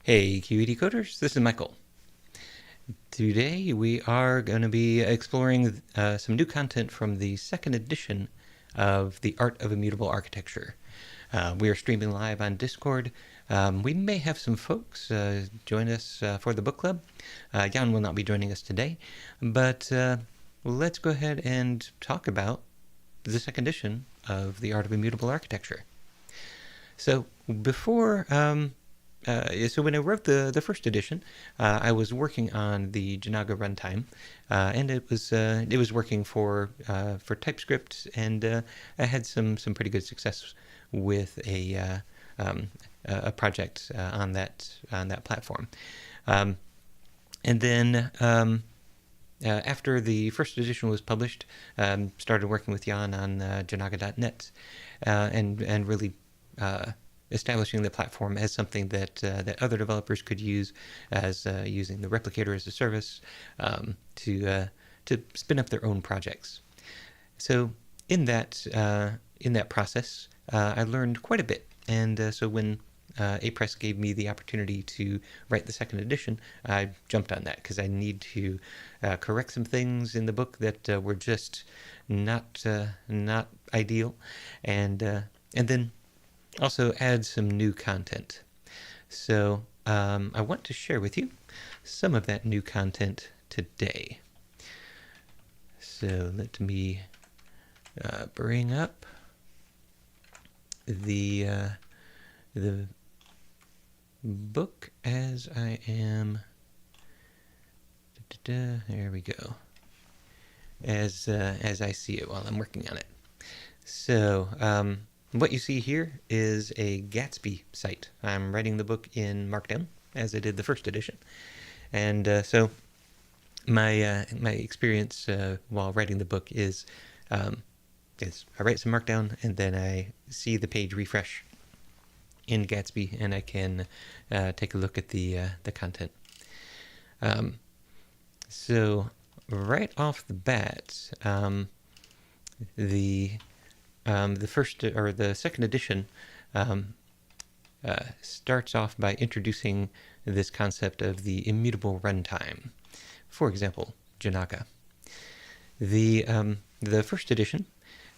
Hey QED Coders, this is Michael. Today we are going to be exploring some new content from the second edition of the Art of Immutable Architecture. We are streaming live on Discord. We may have some folks join us for the book club. Jan will not be joining us today, but let's go ahead and talk about the second edition of the Art of Immutable Architecture. So before so when I wrote the first edition, I was working on the Janaga runtime, and it was working for TypeScript, and I had some pretty good success with a project on that platform, and then. After the first edition was published, started working with Jan on Janaga.net, and really establishing the platform as something that other developers could use, as using the replicator as a service to spin up their own projects. So in that process, I learned quite a bit, and so when A-Press gave me the opportunity to write the second edition, I jumped on that because I need to correct some things in the book that were just not ideal, and then also add some new content. So I want to share with you some of that new content today. So let me bring up the book as I am. There we go. As I see it while I'm working on it. So what you see here is a Gatsby site. I'm writing the book in Markdown, as I did the first edition, and so my experience while writing the book is I write some Markdown, and then I see the page refresh in Gatsby, and I can take a look at the content. So right off the bat, the first or the second edition starts off by introducing this concept of the immutable runtime. For example, Janaga. The first edition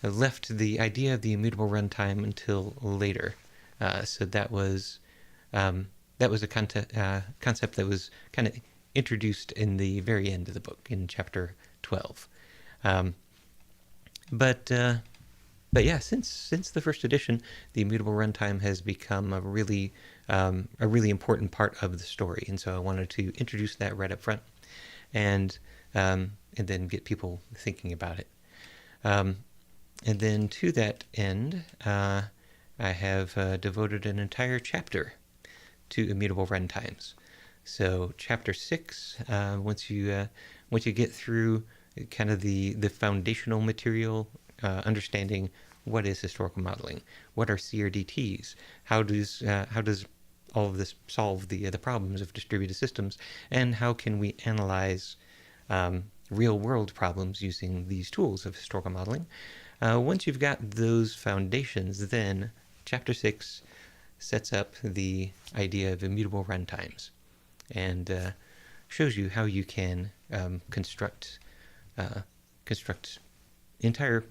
left the idea of the immutable runtime until later. So that was a concept that was kind of introduced in the very end of the book, in chapter 12. But yeah, since the first edition, the immutable runtime has become a really important part of the story, and so I wanted to introduce that right up front, and then get people thinking about it. And then to that end, I have devoted an entire chapter to immutable runtimes. So chapter 6, once you get through kind of the foundational material, understanding what is historical modeling, what are CRDTs, how does all of this solve the problems of distributed systems, and how can we analyze real world problems using these tools of historical modeling. Once you've got those foundations, then chapter 6 sets up the idea of immutable runtimes, and shows you how you can construct entire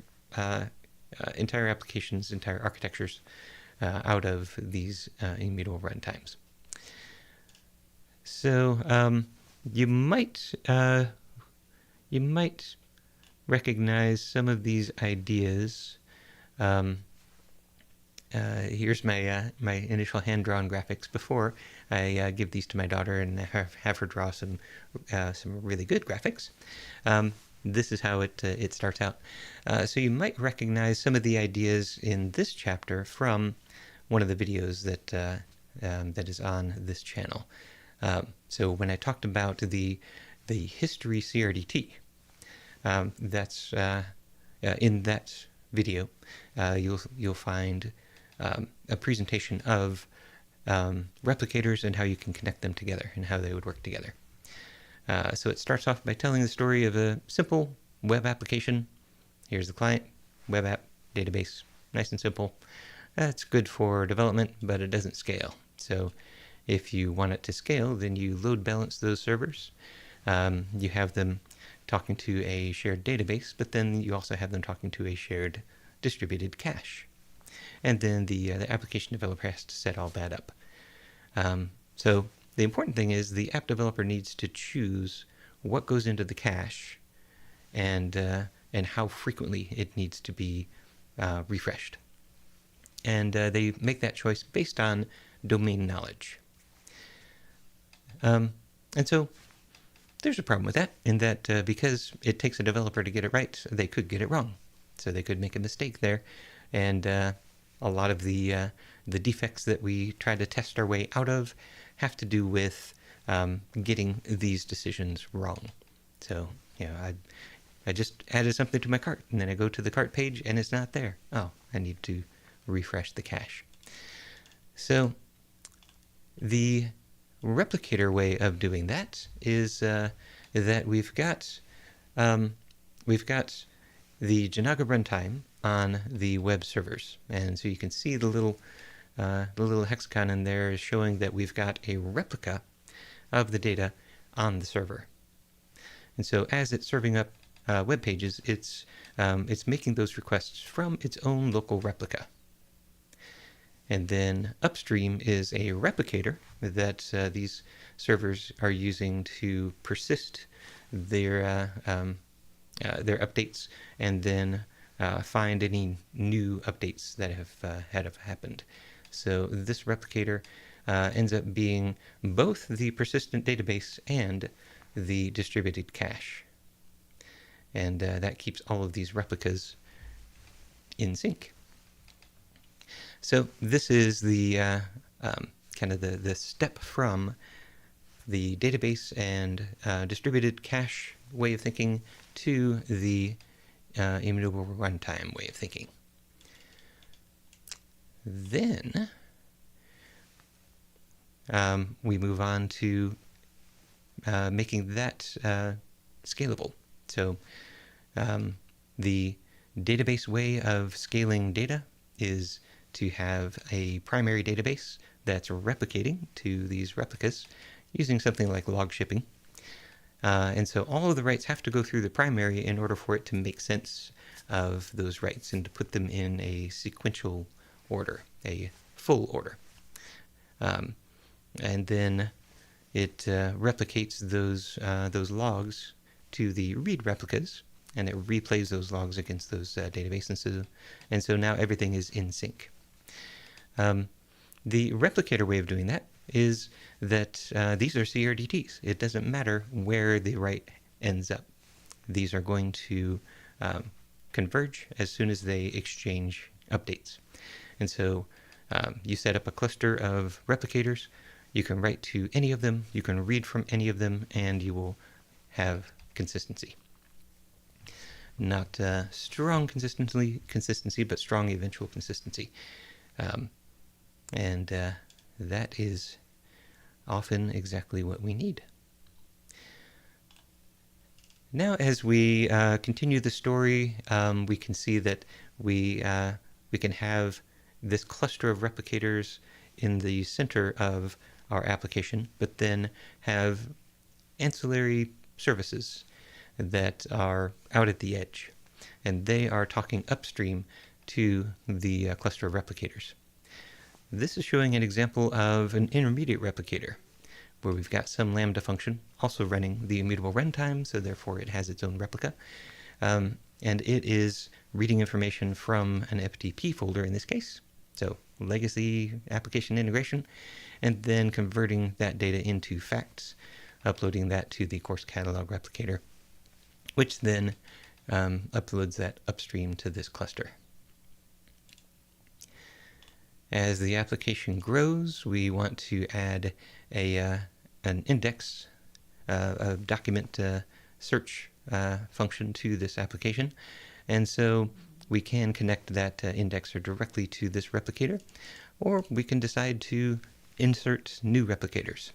applications, entire architectures out of these immutable runtimes. So you might recognize some of these ideas. Here's my initial hand-drawn graphics before I give these to my daughter and have her draw some really good graphics. This is how it starts out. So you might recognize some of the ideas in this chapter from one of the videos that is on this channel. So when I talked about the history CRDT, that's in that video, you'll find a presentation of replicators and how you can connect them together and how they would work together. So it starts off by telling the story of a simple web application. Here's the client, web app, database, nice and simple. That's good for development, but it doesn't scale. So If you want it to scale, then you load balance those servers. You have them talking to a shared database, but then you also have them talking to a shared distributed cache. And then the application developer has to set all that up. So the important thing is the app developer needs to choose what goes into the cache and how frequently it needs to be refreshed. And they make that choice based on domain knowledge. And so there's a problem with that, in that because it takes a developer to get it right, they could get it wrong. So they could make a mistake there. And a lot of the defects that we try to test our way out of have to do with getting these decisions wrong. So, I just added something to my cart, and then I go to the cart page, and it's not there. Oh, I need to refresh the cache. So the replicator way of doing that is that we've got the Janaga runtime on the web servers, and so you can see the little hexagon in there is showing that we've got a replica of the data on the server. And so as it's serving up web pages, it's making those requests from its own local replica. And then upstream is a replicator that these servers are using to persist their updates and then find any new updates that have happened. So this replicator ends up being both the persistent database and the distributed cache. And that keeps all of these replicas in sync. So this is the kind of the step from the database and distributed cache way of thinking to the immutable runtime way of thinking. Then we move on to making that scalable. So the database way of scaling data is to have a primary database that's replicating to these replicas using something like log shipping. And so all of the writes have to go through the primary in order for it to make sense of those writes and to put them in a sequential order, a full order. And then it replicates those logs to the read replicas, and it replays those logs against those databases. And so now everything is in sync. The replicator way of doing that is that these are CRDTs. It doesn't matter where the write ends up. These are going to converge as soon as they exchange updates. And so you set up a cluster of replicators. You can write to any of them. You can read from any of them, and you will have consistency. Not strong consistency, but strong eventual consistency. And that is often exactly what we need. Now, as we continue the story, we can see that we can have this cluster of replicators in the center of our application, but then have ancillary services that are out at the edge, and they are talking upstream to the cluster of replicators. This is showing an example of an intermediate replicator, where we've got some Lambda function also running the immutable runtime, so therefore it has its own replica, and it is reading information from an FTP folder in this case, so legacy application integration, and then converting that data into facts, uploading that to the course catalog replicator, which then uploads that upstream to this cluster. As the application grows, we want to add an index, a document search function to this application. And so we can connect that indexer directly to this replicator, or we can decide to insert new replicators.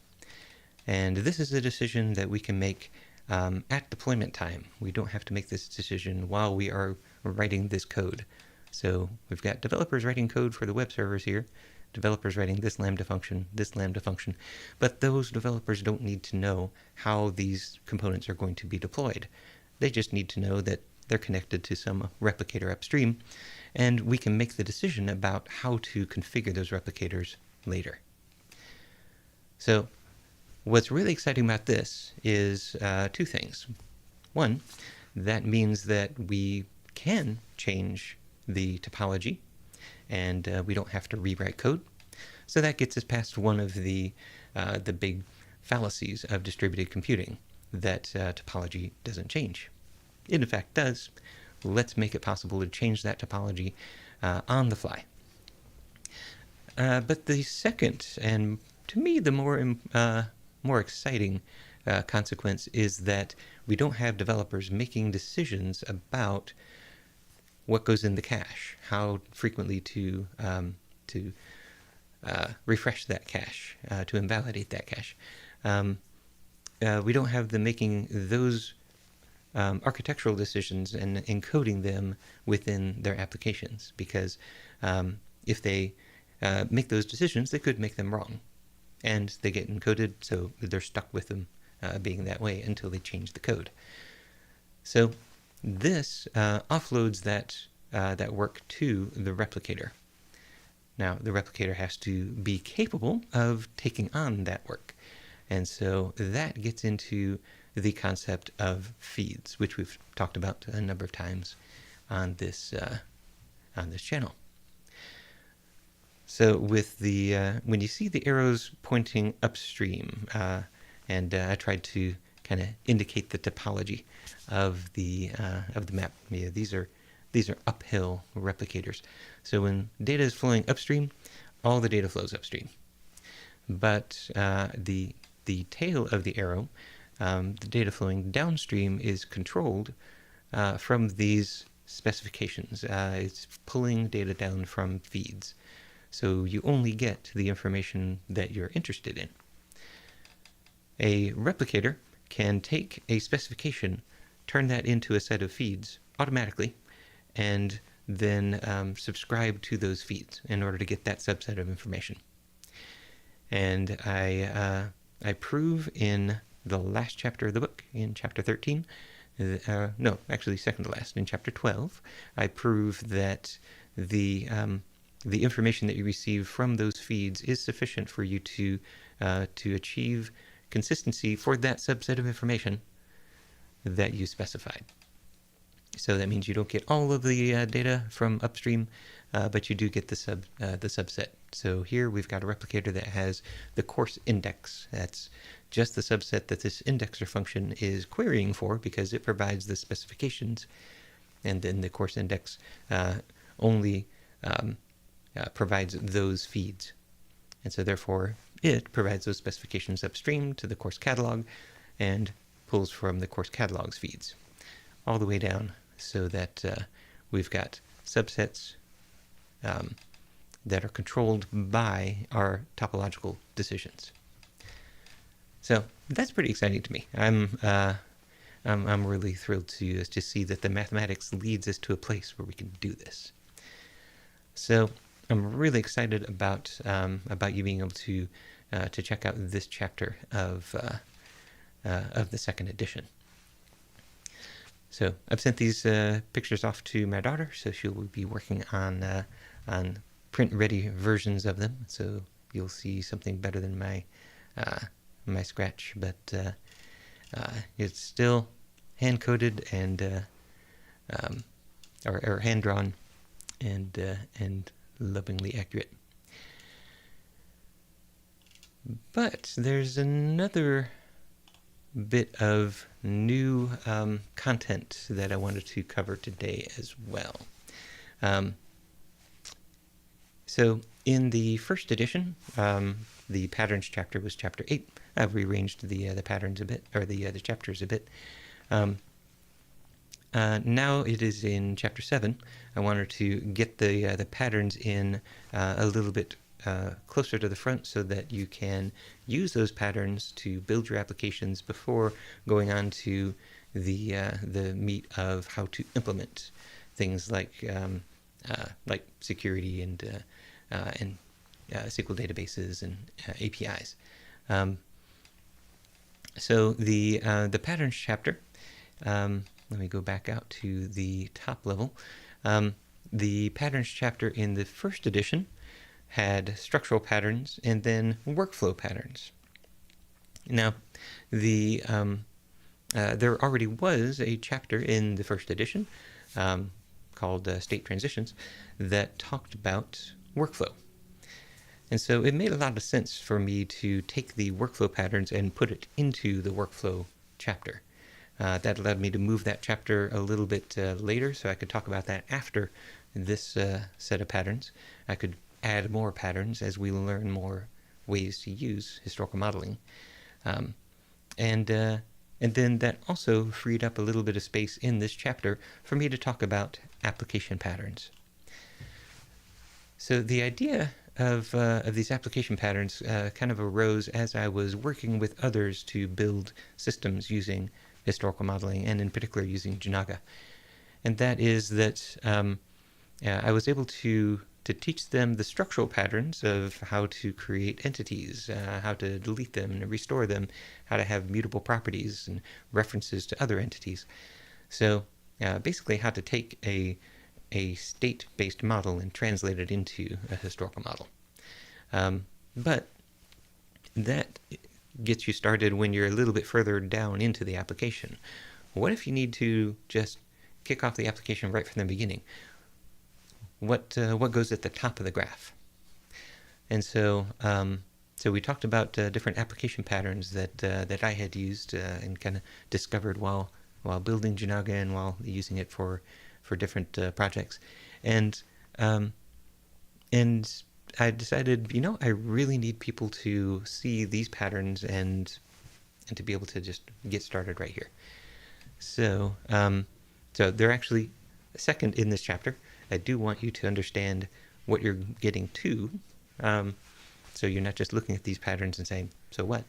And this is a decision that we can make at deployment time. We don't have to make this decision while we are writing this code. So we've got developers writing code for the web servers here. developers writing this Lambda function, but those developers don't need to know how these components are going to be deployed. They just need to know that they're connected to some replicator upstream, and we can make the decision about how to configure those replicators later. So what's really exciting about this is two things. One, that means that we can change the topology, and we don't have to rewrite code. So that gets us past one of the big fallacies of distributed computing, that topology doesn't change. It in fact does. Let's make it possible to change that topology on the fly. But the second, and to me the more exciting consequence, is that we don't have developers making decisions about what goes in the cache, how frequently to refresh that cache, to invalidate that cache. We don't have them making those architectural decisions and encoding them within their applications, because if they make those decisions, they could make them wrong, and they get encoded, so they're stuck with them being that way until they change the code. So this offloads that work to the replicator. Now, the replicator has to be capable of taking on that work, and so that gets into the concept of feeds, which we've talked about a number of times on this channel. So with the when you see the arrows pointing upstream, and I tried to kind of indicate the topology of the map. Yeah, these are uphill replicators. So when data is flowing upstream, all the data flows upstream. But the tail of the arrow, the data flowing downstream, is controlled from these specifications. It's pulling data down from feeds. So you only get the information that you're interested in. A replicator can take a specification, turn that into a set of feeds automatically, and then subscribe to those feeds in order to get that subset of information. And I prove in the last chapter of the book, in chapter 13, no, actually second to last, in chapter 12, I prove that the information that you receive from those feeds is sufficient for you to achieve consistency for that subset of information that you specified. So that means you don't get all of the data from upstream, but you do get the subset. So here we've got a replicator that has the course index. That's just the subset that this indexer function is querying for, because it provides the specifications, and then the course index only provides those feeds. And so therefore it provides those specifications upstream to the course catalog and pulls from the course catalog's feeds all the way down, so that we've got subsets that are controlled by our topological decisions. So that's pretty exciting to me. I'm really thrilled to see that the mathematics leads us to a place where we can do this. So I'm really excited about you being able to check out this chapter of the second edition. So I've sent these pictures off to my daughter, so she'll be working on print-ready versions of them. So you'll see something better than my scratch, but it's still hand-coded and or hand-drawn and lovingly accurate. But there's another bit of new content that I wanted to cover today as well. So in the first edition, the patterns chapter was chapter 8. I've rearranged the patterns a bit, or the chapters a bit. Now it is in chapter 7. I wanted to get the patterns in a little bit closer to the front, so that you can use those patterns to build your applications before going on to the meat of how to implement things like security and SQL databases and APIs. So the patterns chapter, let me go back out to the top level. The patterns chapter in the first edition had structural patterns and then workflow patterns. Now, there already was a chapter in the first edition called State Transitions that talked about workflow. And so it made a lot of sense for me to take the workflow patterns and put it into the workflow chapter. That allowed me to move that chapter a little bit later, so I could talk about that after this set of patterns. I could add more patterns as we learn more ways to use historical modeling. And then that also freed up a little bit of space in this chapter for me to talk about application patterns. So the idea of these application patterns kind of arose as I was working with others to build systems using historical modeling, and in particular using Janaga. And that is that I was able to teach them the structural patterns of how to create entities, how to delete them and restore them, how to have mutable properties and references to other entities. So basically how to take a state-based model and translate it into a historical model. But that gets you started when you're a little bit further down into the application. What if you need to just kick off the application right from the beginning? What goes at the top of the graph? And so so we talked about different application patterns that I had used and kind of discovered while building Janaga and while using it for different projects. And I decided, I really need people to see these patterns and to be able to just get started right here. So so they're actually second in this chapter. I do want you to understand what you're getting to. So you're not just looking at these patterns and saying, so what?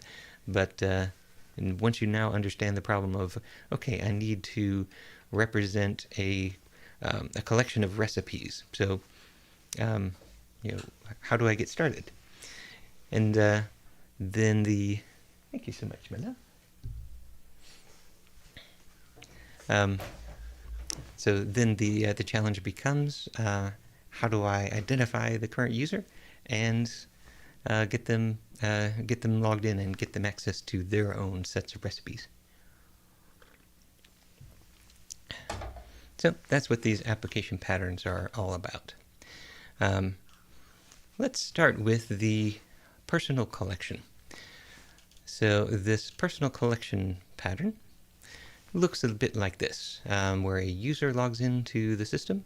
But and once you now understand the problem of, okay, I need to represent a collection of recipes. So, how do I get started? And then thank you so much, Mila. So then the challenge becomes, how do I identify the current user and get them logged in and get them access to their own sets of recipes. So that's what these application patterns are all about. Let's start with the personal collection. So this personal collection pattern looks a bit like this, where a user logs into the system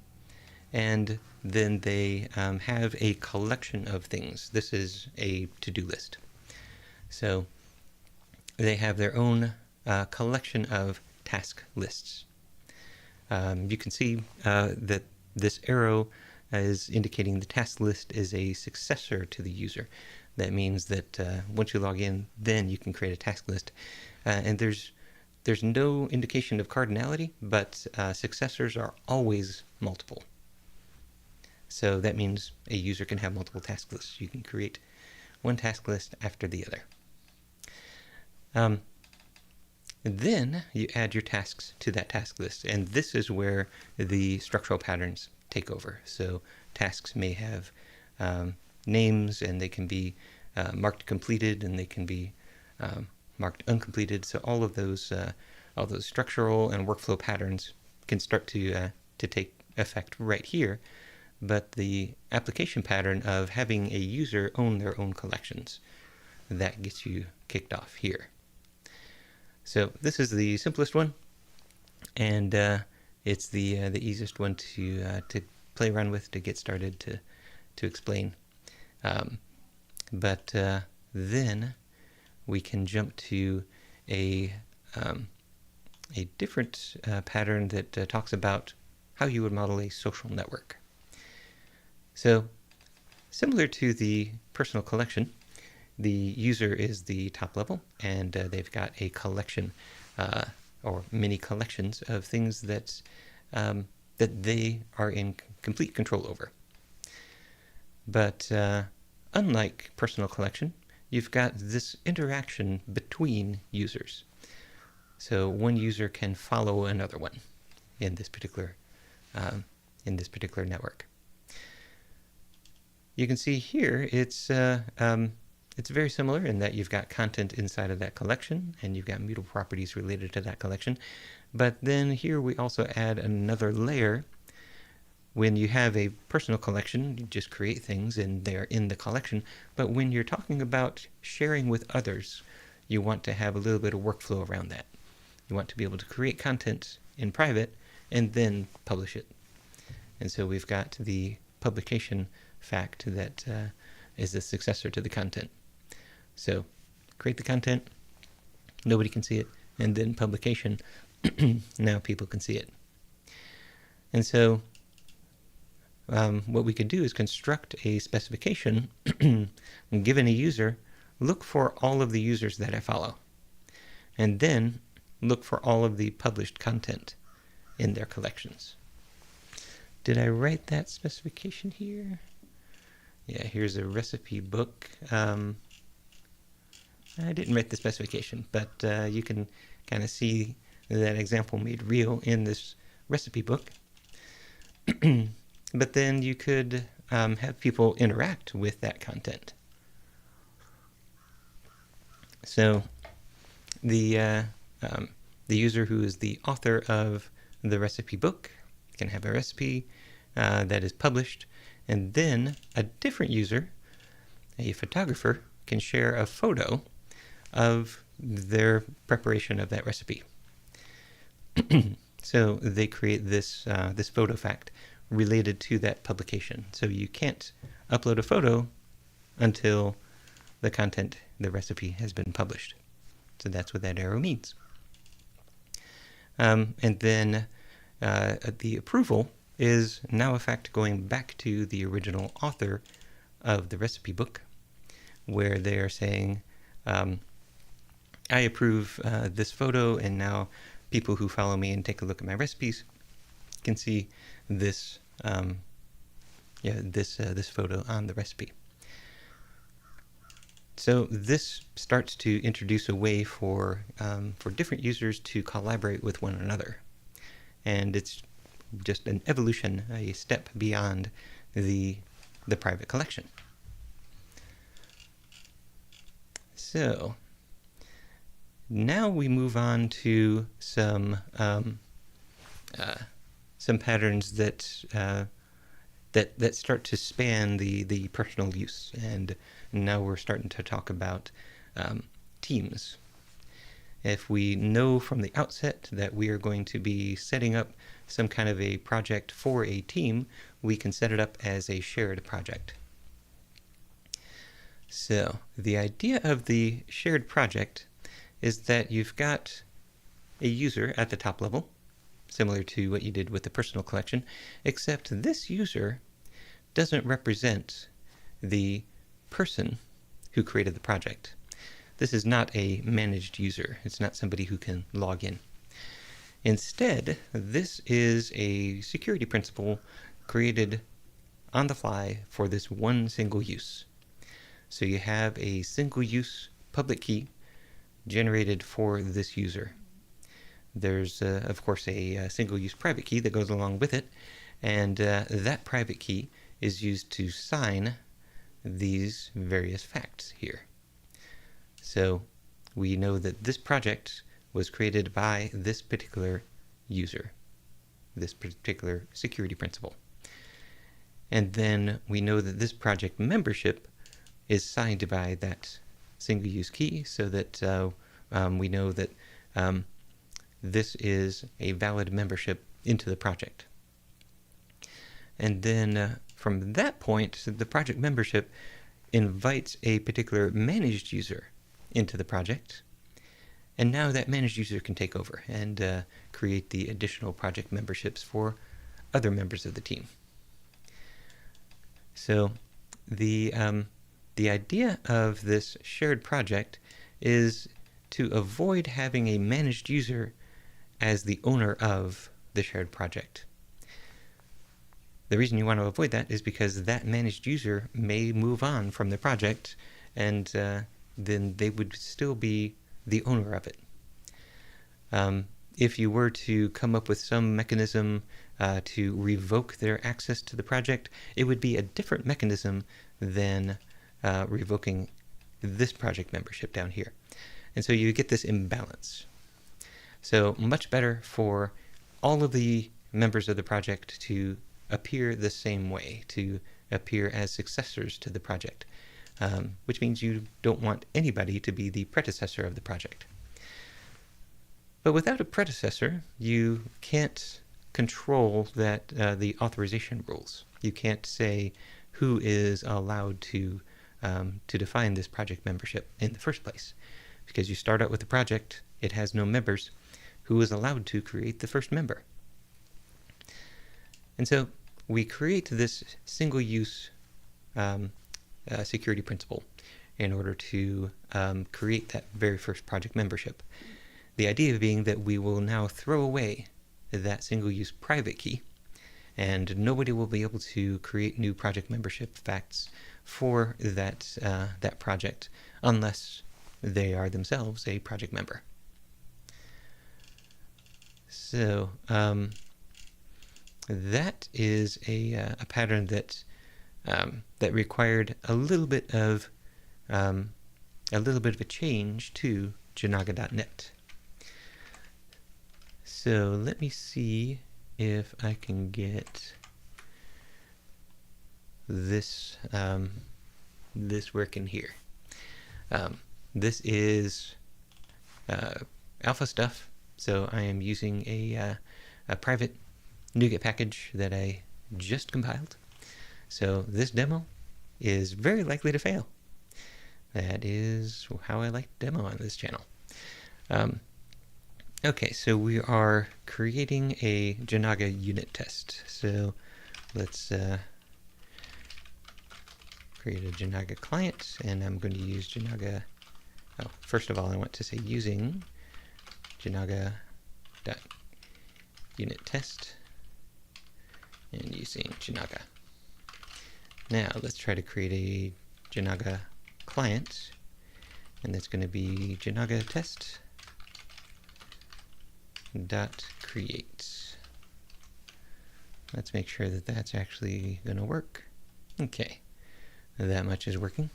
and then they have a collection of things. This is a to-do list. So they have their own collection of task lists. You can see that this arrow is indicating the task list is a successor to the user. That means that once you log in, then you can create a task list. And there's no indication of cardinality, but successors are always multiple. So that means a user can have multiple task lists. You can create one task list after the other. Then you add your tasks to that task list, and this is where the structural patterns take over. So tasks may have names, and they can be marked completed, and they can be marked uncompleted. So all those structural and workflow patterns can start to take effect right here. But the application pattern of having a user own their own collections, that gets you kicked off here. So this is the simplest one, and it's the easiest one to play around with, to get started, to explain. But then we can jump to a different pattern that talks about how you would model a social network. So similar to the personal collection, the user is the top level, and they've got a collection or many collections of things that they are in complete control over. But unlike personal collection, you've got this interaction between users. So one user can follow another one in this particular network. You can see here it's very similar in that you've got content inside of that collection and you've got mutable properties related to that collection. But then here we also add another layer. When you have a personal collection, you just create things and they're in the collection. But when you're talking about sharing with others, you want to have a little bit of workflow around that. You want to be able to create content in private and then publish it. And so we've got the publication fact that is the successor to the content. So create the content, nobody can see it, and then publication, now people can see it. And so what we could do is construct a specification given a user, look for all of the users that I follow, and then look for all of the published content in their collections. Did I write that specification here? Yeah, here's a recipe book. I didn't write the specification, but you can kind of see that example made real in this recipe book. But then you could have people interact with that content. So the user who is the author of the recipe book can have a recipe that is published, and then a different user, a photographer, can share a photo of their preparation of that recipe. So they create this photo fact related to that publication. So you can't upload a photo until the content, the recipe, has been published. So that's what that arrow means. And then the approval is now a fact going back to the original author of the recipe book, where they are saying, I approve this photo, and now people who follow me and take a look at my recipes can see this this photo on the recipe. So this starts to introduce a way for different users to collaborate with one another, and it's just an evolution, a step beyond the private collection. So now we move on to some patterns that start to span the personal use, and now we're starting to talk about teams. If we know from the outset that we are going to be setting up some kind of a project for a team, we can set it up as a shared project. So the idea of the shared project is that you've got a user at the top level, similar to what you did with the personal collection, except this user doesn't represent the person who created the project. This is not a managed user. It's not somebody who can log in. Instead, this is a security principle created on the fly for this one single use. So you have a single use public key generated for this user. There's, of course, a single-use private key that goes along with it, and that private key is used to sign these various facts here. So we know that this project was created by this particular user, this particular security principle. And then we know that this project membership is signed by that single-use key, so that we know that this is a valid membership into the project. And then from that point, the project membership invites a particular managed user into the project, and now that managed user can take over and create the additional project memberships for other members of the team. So the idea of this shared project is to avoid having a managed user as the owner of the shared project. The reason you want to avoid that is because that managed user may move on from the project, and then they would still be the owner of it. If you were to come up with some mechanism to revoke their access to the project, it would be a different mechanism than revoking this project membership down here. And so you get this imbalance. So much better for all of the members of the project to appear the same way, to appear as successors to the project, which means you don't want anybody to be the predecessor of the project. But without a predecessor, you can't control that the authorization rules. You can't say who is allowed to define this project membership in the first place. Because you start out with a project, it has no members. Who is allowed to create the first member? And so we create this single-use security principle in order to create that very first project membership. The idea being that we will now throw away that single-use private key, and nobody will be able to create new project membership facts for that project unless they are themselves a project member. So that is a pattern that required a little bit of a change to Janaga.net. So let me see if I can get this this working here. This is alpha stuff, so I am using a private NuGet package that I just compiled. So this demo is very likely to fail. That is how I like to demo on this channel. Okay, so we are creating a Janaga unit test. So let's create a Janaga client, and I'm going to use Janaga. Oh, first of all, I want to say using Janaga.unit test and using Janaga. Now let's try to create a Janaga client, and that's going to be Janaga test .create. Let's make sure that that's actually going to work. Okay, that much is working.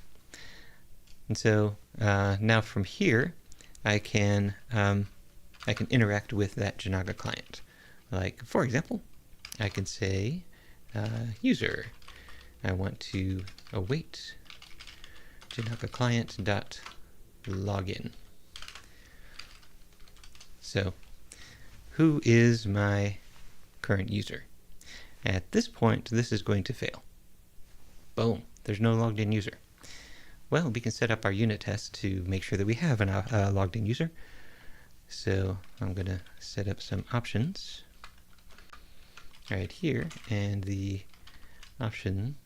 And so now from here, I can interact with that Janaga client. Like, for example, I can say user, I want to await Janaga client.login. So who is my current user? At this point, this is going to fail. Boom, there's no logged in user. Well, we can set up our unit test to make sure that we have a logged in user. So I'm going to set up some options right here, and the option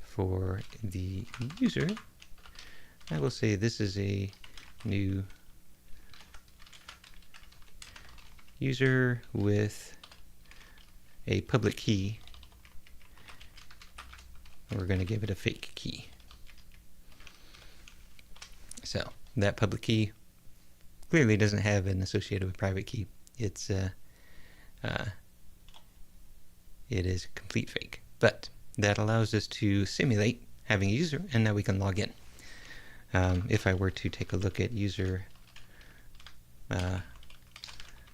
for the user, I will say this is a new user with a public key. We're going to give it a fake key. So that public key clearly doesn't have an associated with private key. It is complete fake, but that allows us to simulate having a user, and now we can log in. If I were to take a look at user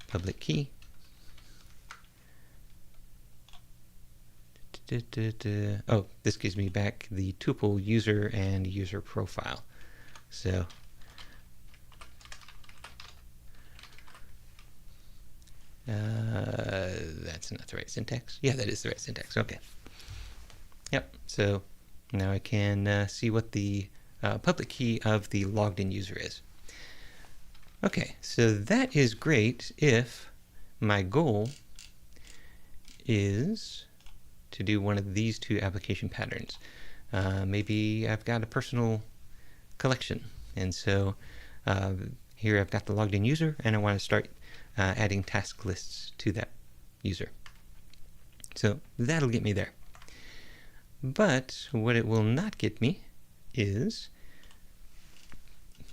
public key, oh, this gives me back the tuple user and user profile. So that's not the right syntax. Yeah, that is the right syntax. Okay. Yep. So now I can see what the public key of the logged in user is. Okay, so that is great if my goal is to do one of these two application patterns. Maybe I've got a personal collection, and so here I've got the logged in user, and I want to start adding task lists to that user. So that'll get me there. But what it will not get me is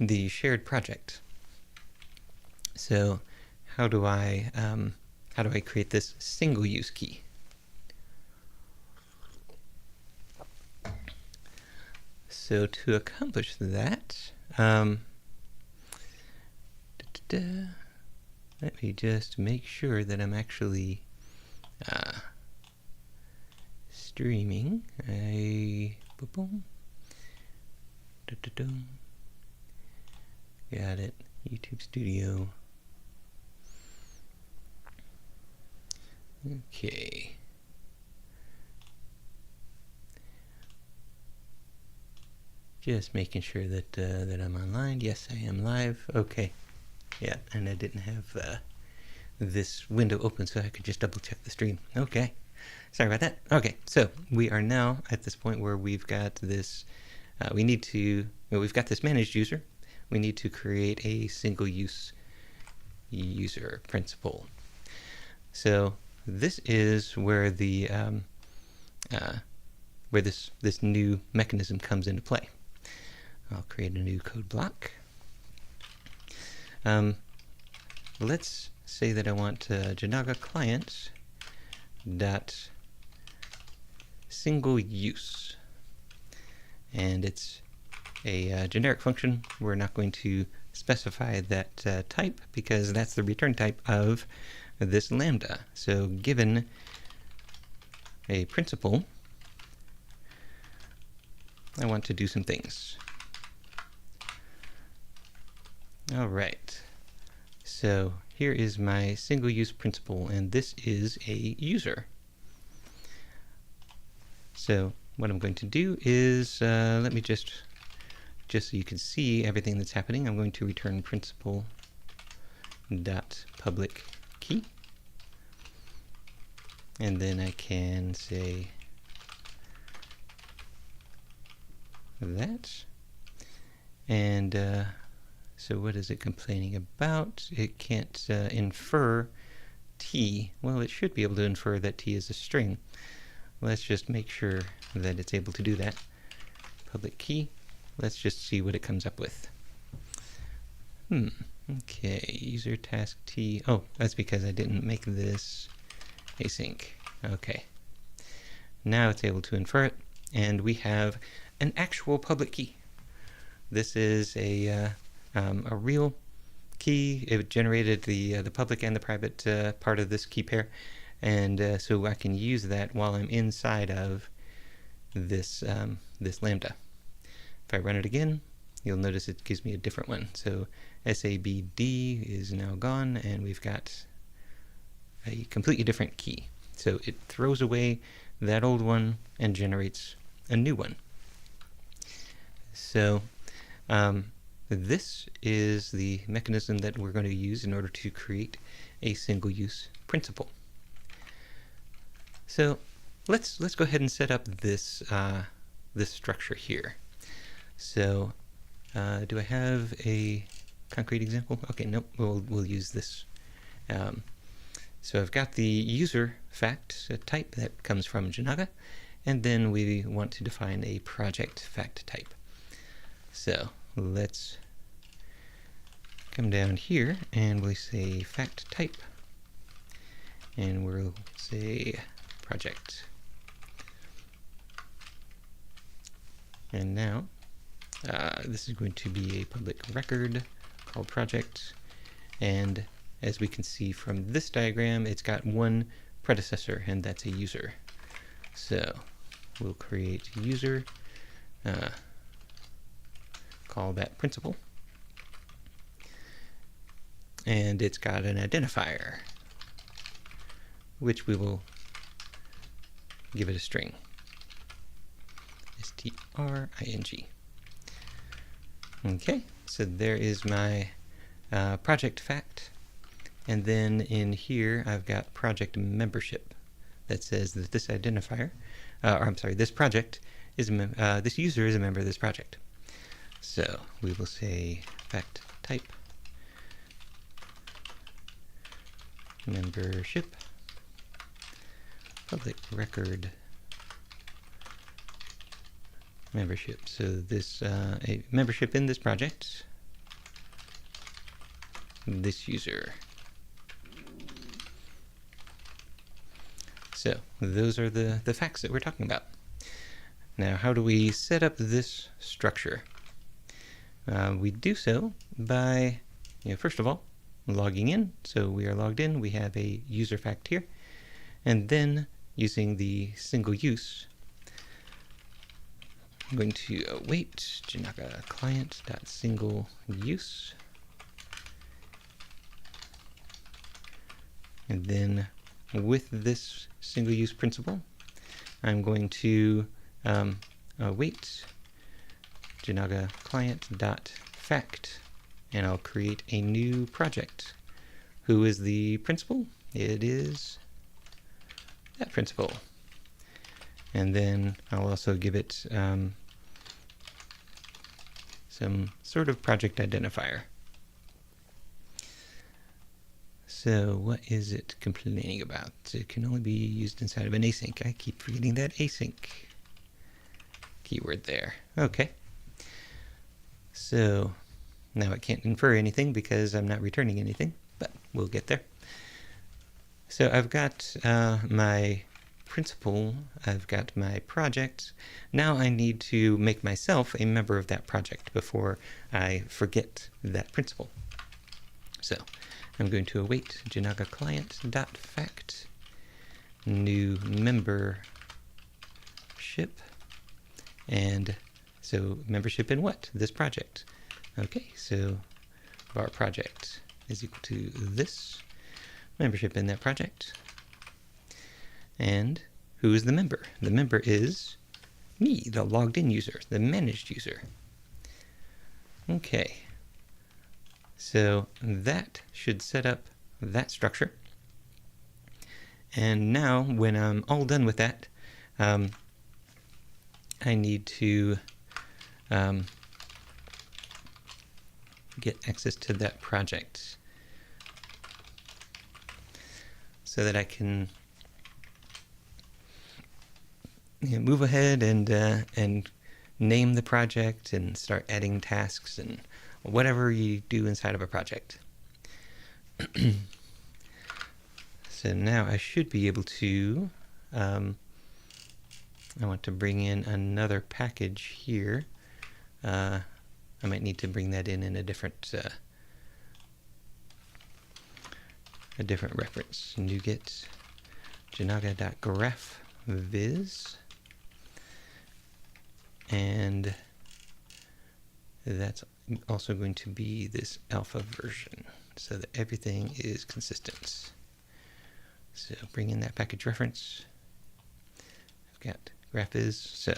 the shared project. So how do I create this single use key? So to accomplish that, let me just make sure that I'm actually streaming. Got it. YouTube Studio. Okay. Just making sure that that I'm online. Yes, I am live. Okay. Yeah, and I didn't have this window open so I could just double check the stream. Okay. Sorry about that. Okay, so we are now at this point where we've got this, we've got this managed user. We need to create a single use user principal. So this is where the where this new mechanism comes into play. I'll create a new code block. Let's say that I want Janaga client dot single use, and it's a generic function. We're not going to specify that type because that's the return type of this lambda. So given a principal, I want to do some things. All right, so here is my single use principal, and this is a user. So what I'm going to do is, let me just so you can see everything that's happening, I'm going to return principal dot public key, and then I can say that, and so what is it complaining about? It can't infer t. Well, it should be able to infer that t is a string. Let's just make sure that it's able to do that. Public key. Let's just see what it comes up with. Okay, user task t. Oh, that's because I didn't make this async. Okay. Now it's able to infer it, and we have an actual public key. This is a real key. It generated the public and the private part of this key pair, and so I can use that while I'm inside of this this lambda. If I run it again, you'll notice it gives me a different one. So SABD is now gone, and we've got a completely different key. So it throws away that old one and generates a new one. So this is the mechanism that we're going to use in order to create a single-use principal. So let's go ahead and set up this this structure here. So do I have a concrete example? Okay, nope. We'll use this. So I've got the user fact type that comes from Janaga, and then we want to define a project fact type. So let's come down here and we'll say fact type, and we'll say project. And now this is going to be a public record called project, and as we can see from this diagram, it's got one predecessor, and that's a user. So we'll create user, call that principal, and it's got an identifier, which we will give it a string, string. Okay, so there is my project fact, and then in here I've got project membership that says that this identifier, this project is this user is a member of this project. So we will say fact type membership, public record membership. So this a membership in this project, this user. So those are the facts that we're talking about. Now, how do we set up this structure? We do so by, first of all, logging in. So we are logged in. We have a user fact here. And then using the single use, I'm going to await Janaga client.single use. And then with this single use principle, I'm going to await Janaga client.fact, and I'll create a new project. Who is the principal? It is that principal. And then I'll also give it some sort of project identifier. So what is it complaining about? It can only be used inside of an async. I keep forgetting that async keyword there. Okay. So now it can't infer anything because I'm not returning anything, but we'll get there. So I've got my principal, I've got my project. Now I need to make myself a member of that project before I forget that principal. So I'm going to await Janaga client.fact new membership. And so membership in what? This project. Okay, so var project is equal to this membership in that project. And who is the member? The member is me, the logged in user, the managed user. Okay. So that should set up that structure. And now when I'm all done with that, I need to get access to that project so that I can move ahead and name the project and start adding tasks and whatever you do inside of a project. So now I should be able to, I want to bring in another package here. I might need to bring that in a different reference. NuGet janaga.graphviz, and that's also going to be this alpha version so that everything is consistent. So bring in that package reference. I've got graphviz, so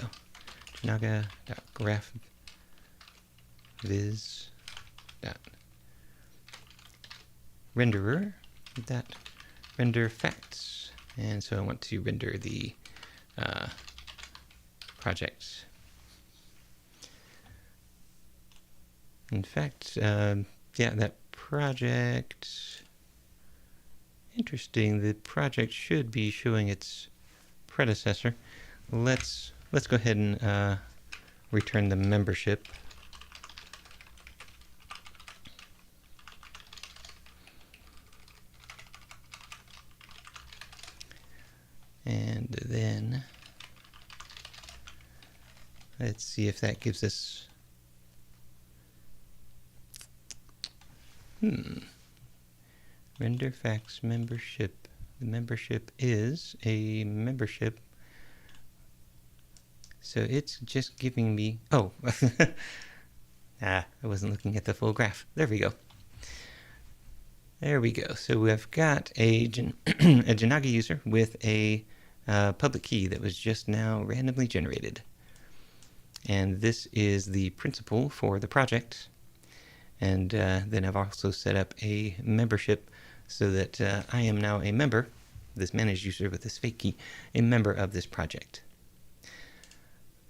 janaga.graphviz.renderer.render facts, and so I want to render the project. In fact, yeah, that project, interesting, the project should be showing its predecessor. Let's go ahead and return the membership. And then let's see if that gives us render facts membership. The membership is a membership. So it's just giving me, oh, I wasn't looking at the full graph. There we go. There we go. So we've got a Janaga user with a public key that was just now randomly generated. And this is the principal for the project. And then I've also set up a membership so that I am now a member, this managed user with this fake key, a member of this project.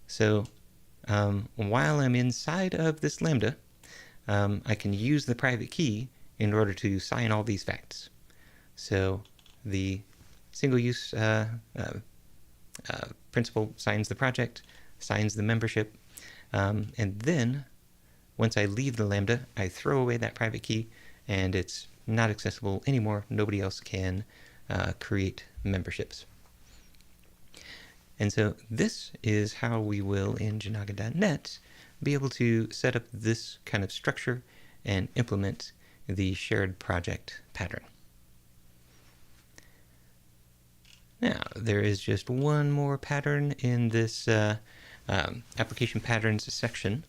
So while I'm inside of this Lambda, I can use the private key in order to sign all these facts. So the single-use principal signs the project, signs the membership, and then once I leave the Lambda, I throw away that private key, and it's not accessible anymore. Nobody else can create memberships. And so this is how we will, in Janaga.net, be able to set up this kind of structure and implement the shared project pattern. Now, there is just one more pattern in this application patterns section,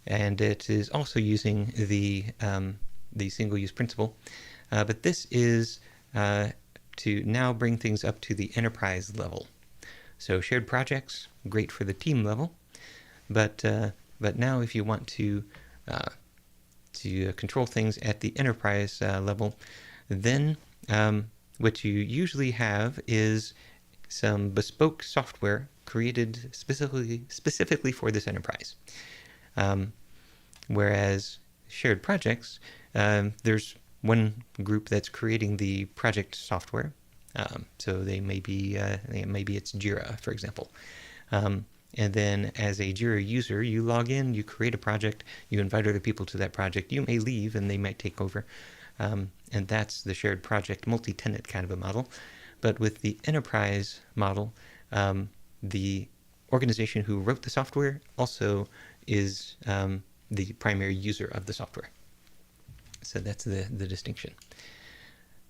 and it is also using the single-use principle, but this is to now bring things up to the enterprise level. So shared projects, great for the team level, but now if you want to control things at the enterprise level, then what you usually have is some bespoke software created specifically for this enterprise. Whereas shared projects, there's one group that's creating the project software. So they may be, maybe it's Jira, for example. And then as a Jira user, you log in, you create a project, you invite other people to that project. You may leave and they might take over. And that's the shared project multi-tenant kind of a model. But with the enterprise model, the organization who wrote the software also is the primary user of the software. So that's the distinction.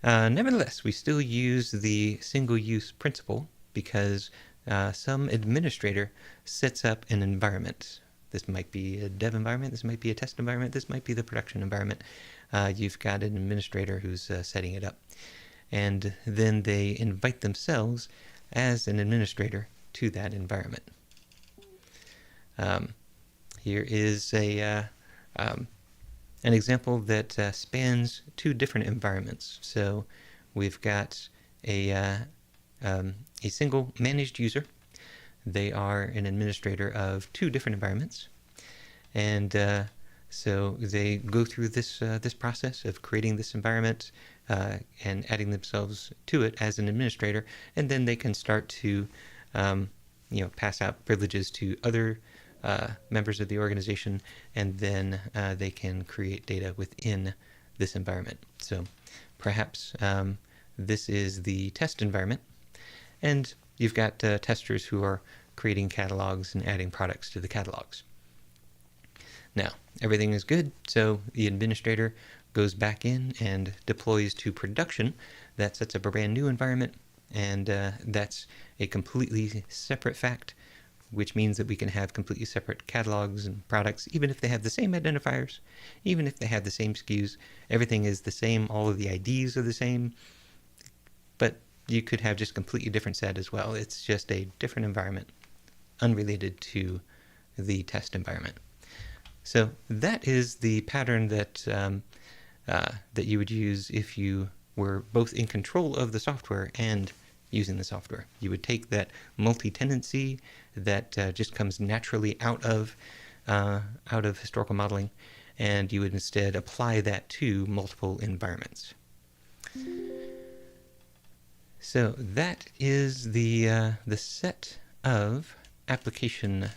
Nevertheless, we still use the single-use principle because some administrator sets up an environment. This might be a dev environment, this might be a test environment, this might be the production environment. You've got an administrator who's setting it up. And then they invite themselves as an administrator to that environment. Here is an example that spans two different environments. So we've got a single managed user. They are an administrator of two different environments, and so they go through this process of creating this environment and adding themselves to it as an administrator, and then they can start to pass out privileges to other members of the organization, and then they can create data within this environment. So perhaps this is the test environment, and you've got testers who are creating catalogs and adding products to the catalogs. Now, everything is good, so the administrator goes back in and deploys to production. That sets up a brand new environment, and that's a completely separate fact, which means that we can have completely separate catalogs and products, even if they have the same identifiers, even if they have the same SKUs. Everything is the same, all of the IDs are the same, but you could have just a completely different set as well. It's just a different environment, unrelated to the test environment. So that is the pattern that that you would use if you were both in control of the software and using the software. You would take that multi-tenancy that just comes naturally out of historical modeling, and you would instead apply that to multiple environments. So that is the set of application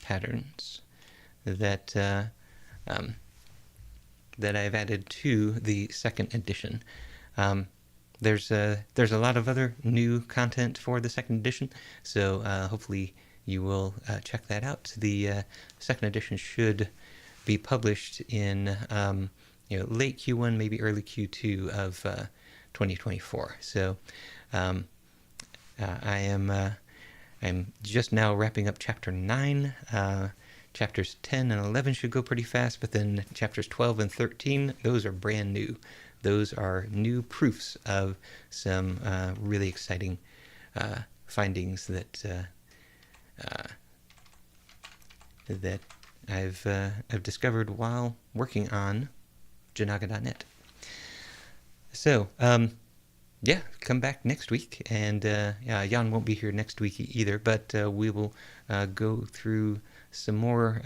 patterns that that I've added to the second edition. There's a lot of other new content for the second edition, so hopefully you will check that out. The second edition should be published in late Q1, maybe early Q2 of 2024. So I'm just now wrapping up chapter 9. Chapters 10 and 11 should go pretty fast, but then chapters 12 and 13, those are brand new. Those are new proofs of some really exciting findings that that I've discovered while working on Janaga.net. So yeah, come back next week, and Jan won't be here next week either, but we will go through some more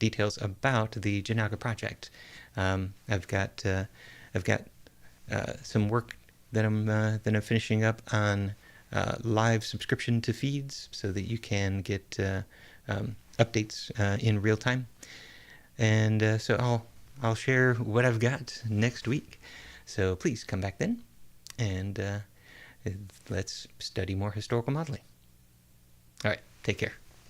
details about the Janaga project. I've got some work Then I'm finishing up on live subscription to feeds so that you can get updates in real time. And so I'll share what I've got next week. So please come back then, and let's study more historical modeling. All right, take care.